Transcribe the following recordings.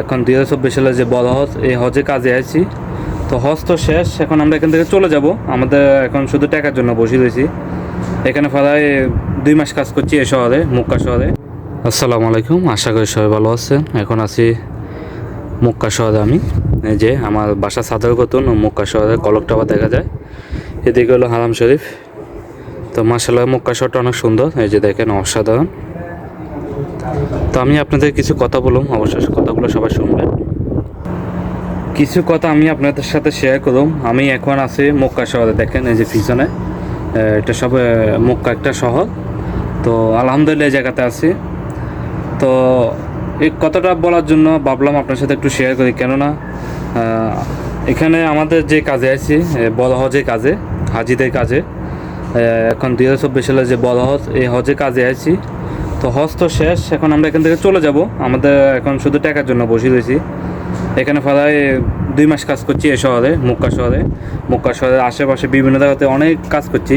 এখন 2024 সালে যে বড় হজ, এই হজে কাজে আছি। তো হজ তো শেষ, এখন আমরা এখান থেকে চলে যাব। আমাদের এখন শুধু টাকার জন্য বসে রয়েছি। এখানে প্রায় 2 মাস কাজ করছি এই শহরে, মক্কা শহরে। আসসালামু আলাইকুম, আশা করি সবাই ভালো আছেন। এখন আছি মক্কা শহরে। আমি এই যে আমার বাসা সাদার কতুন, মক্কা শহরে কলক টাওয়ার দেখা যায়। এদিকে হলো হারাম শরীফ। তো মাশাআল্লাহ মক্কা শহরটা অনেক সুন্দর, এই যে দেখেন অসাধারণ। তো আমি আপনাদের কিছু কথা বললাম, অবশ্যই কথাগুলো সবাই শুনবেন। কিছু কথা আমি আপনাদের সাথে শেয়ার করলাম। আমি এখন আছি মক্কা শহরে, দেখেন এই যে পিছনে, এটা সব মক্কা একটা শহর। তো আলহামদুলিল্লাহ এই জায়গাতে আছি। তো এই কথাটা বলার জন্য ভাবলাম আপনার সাথে একটু শেয়ার করি, কেননা এখানে আমাদের যে কাজে আছি, বড় হজের কাজে, হাজিদের কাজে। এখন 2024 সালে যে বড় হজ, এই হজে কাজে আছি। তো হজ তো শেষ, এখন আমরা এখান থেকে চলে যাব। আমাদের এখন শুধু টাকার জন্য বসে রয়েছি। এখানে প্রায় 2 মাস কাজ করছি এই শহরে, মক্কা শহরে। মক্কা শহরের আশেপাশে বিভিন্ন জায়গাতে অনেক কাজ করছি।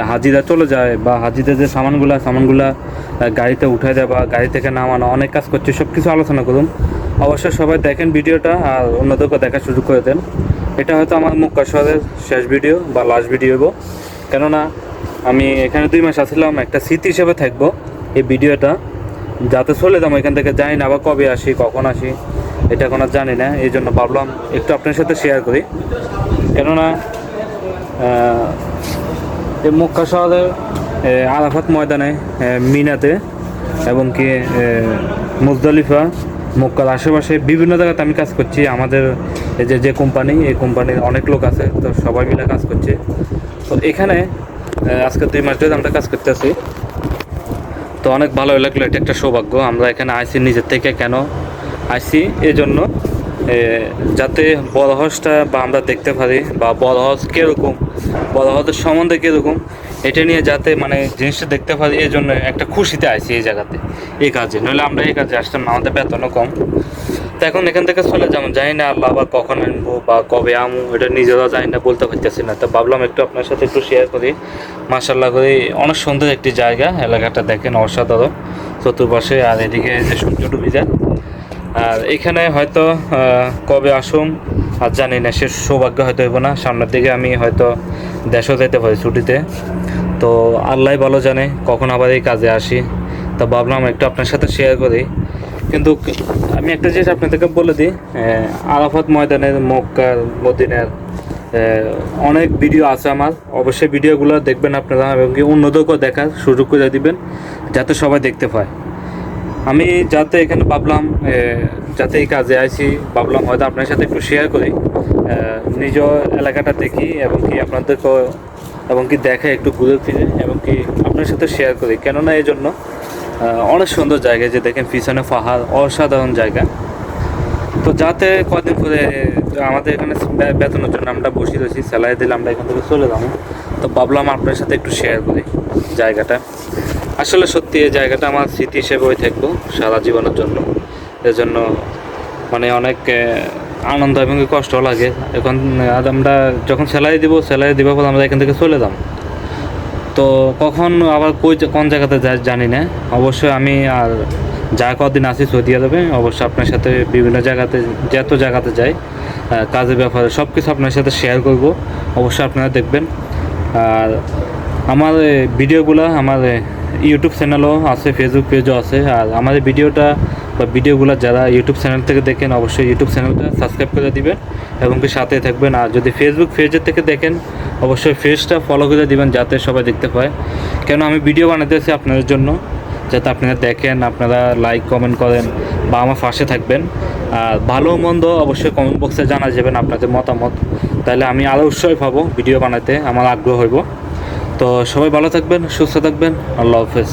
হাজিরা চলে যায় বা হাজিদের যে সামানগুলা গাড়িতে উঠে দেয় বা গাড়ি থেকে নামানো, অনেক কাজ করছি। সব কিছু আলোচনা করুন। অবশ্যই সবাই দেখেন ভিডিওটা আর অন্যদেরকে দেখার সুযোগ করে দেন। এটা হয়তো আমার মক্কা শহরের শেষ ভিডিও বা লাস্ট ভিডিও হবো, কেননা আমি এখানে 2 মাস আসছিলাম, একটা স্মৃতি হিসেবে থাকবো এই ভিডিওটা। যাতে চলে যাবো এখান থেকে, জানি না আবার কবে আসি, কখন আসি, এটা কোনো জানি না। এই জন্য ভাবলাম একটু আপনার সাথে শেয়ার করি, কেননা এই মক্কা শহরের আরাফাত ময়দানে, মিনাতে, এবং কি মুজদালিফা, মক্কার আশেপাশে বিভিন্ন জায়গাতে আমি কাজ করছি। আমাদের এই যে কোম্পানি, এই কোম্পানির অনেক লোক আছে, তো সবাই মিলে কাজ করছে। তো এখানে আজকে 2 মাস ধরে আমরা কাজ করতে আছি। তো অনেক ভালো লাগলো, এটা একটা সৌভাগ্য। আমরা এখানে আইসি নিজের থেকে, কেন আইসি এই জন্য যাতে বড় হজটা বা আমরা দেখতে পারি, বা বড় হজ কীরকম, বড় হজের সম্বন্ধে কীরকম, এটা নিয়ে যাতে মানে জিনিসটা দেখতে পারি, এই জন্য একটা খুশিতে আইসি এই জায়গাতে, এই কাজে। নইলে আমরা এই কাজে আসতাম না, আমাদের বেতনও কম। তো এখন এখান থেকে চলে যাবো, জানি না আল্লাহ আবার কখন আনবো বা কবে আমু, এটা নিজেরাও জানি না, বলতে পারতেছি না। তো ভাবলাম একটু আপনার সাথে একটু শেয়ার করি। মাশাআল্লাহ করে অনেক সুন্দর একটি জায়গা, এলাকাটা দেখেন অসাধারণ চতুর্পাশে। আর এদিকে যে সূর্য ডুবে যায়। আর এখানে হয়তো কবে আসুম আর জানি না, সে সৌভাগ্য হয়তো হইব না। সামনের দিকে আমি হয়তো দেশও যেতে পারি ছুটিতে। তো আল্লাহ ভালো জানে কখন আবার এই কাজে আসি। তো ভাবলাম একটু আপনার সাথে শেয়ার করি। কিন্তু আমি একটা জিনিস আপনাদেরকে বলে দিই, আরাফাত ময়দানের, মক্কার, মদিনার অনেক ভিডিও আছে আমার। অবশ্যই ভিডিওগুলো দেখবেন আপনারা, এবং কি অন্যদেরকেও দেখার সুযোগ করে দিবেন, যাতে সবাই দেখতে পায়। আমি যাতে এখানে ভাবলাম, যাতে এই কাজে আইছি, ভাবলাম হয়তো আপনার সাথে একটু শেয়ার করি, নিজ এলাকাটা দেখি, এবং কি আপনাদেরকে, এবং কি দেখে একটু ঘুরে ফিরে, এবং কি আপনার সাথে শেয়ার করি। কেননা এই জন্য অনেক সুন্দর জায়গা, যে দেখেন পিছনে পাহাড়, অসাধারণ জায়গা। তো যাতে কদিন পরে আমাদের এখানে বেতনের জন্য আমরা বসে রয়েছি, স্যালারি দিলে আমরা এখান থেকে চলে যাবো। তো ভাবলাম আপনার সাথে একটু শেয়ার করি জায়গাটা। আসলে সত্যি এই জায়গাটা আমার স্মৃতি হিসেবেই থাকবো সারা জীবনের জন্য। এজন্য মানে অনেক আনন্দ এবং কষ্ট লাগে। এখন আমরা যখন স্যালারি দিব পর আমরা এখান থেকে চলে যাব। তো কখন আবার কোন জায়গাতে যাই জানি না। অবশ্যই আমি আর যা কদিন আছি সৌদি আরবে, অবশ্যই আপনার সাথে বিভিন্ন জায়গাতে, যত জায়গাতে যাই কাজের ব্যাপারে সব কিছু আপনার সাথে শেয়ার করব। অবশ্যই আপনারা দেখবেন। আর আমার ভিডিওগুলো আমার ইউটিউব চ্যানেলও আছে, ফেসবুক পেজও আছে। আর আমাদের ভিডিওটা বা ভিডিওগুলো যারা ইউটিউব চ্যানেল থেকে দেখেন, অবশ্যই ইউটিউব চ্যানেলটা সাবস্ক্রাইব করে দিবেন, এবং কি সাথে থাকবেন। আর যদি ফেসবুক পেজের থেকে দেখেন, অবশ্যই পেজটা ফলো করে দিবেন, যাতে সবাই দেখতে পায়। কেন আমি ভিডিও বানাতেছি আপনাদের জন্য, যাতে আপনারা দেখেন, আপনারা লাইক কমেন্ট করেন বা আমার পাশে থাকবেন। আর ভালো মন্দ অবশ্যই কমেন্ট বক্সে জানা যাবেন আপনাদের মতামত, তাহলে আমি আরও উৎসাহ পাবো ভিডিও বানাতে, আমার আগ্রহ হইব। তো সবাই ভালো থাকবেন, সুস্থ থাকবেন। আল্লাহ হাফেজ।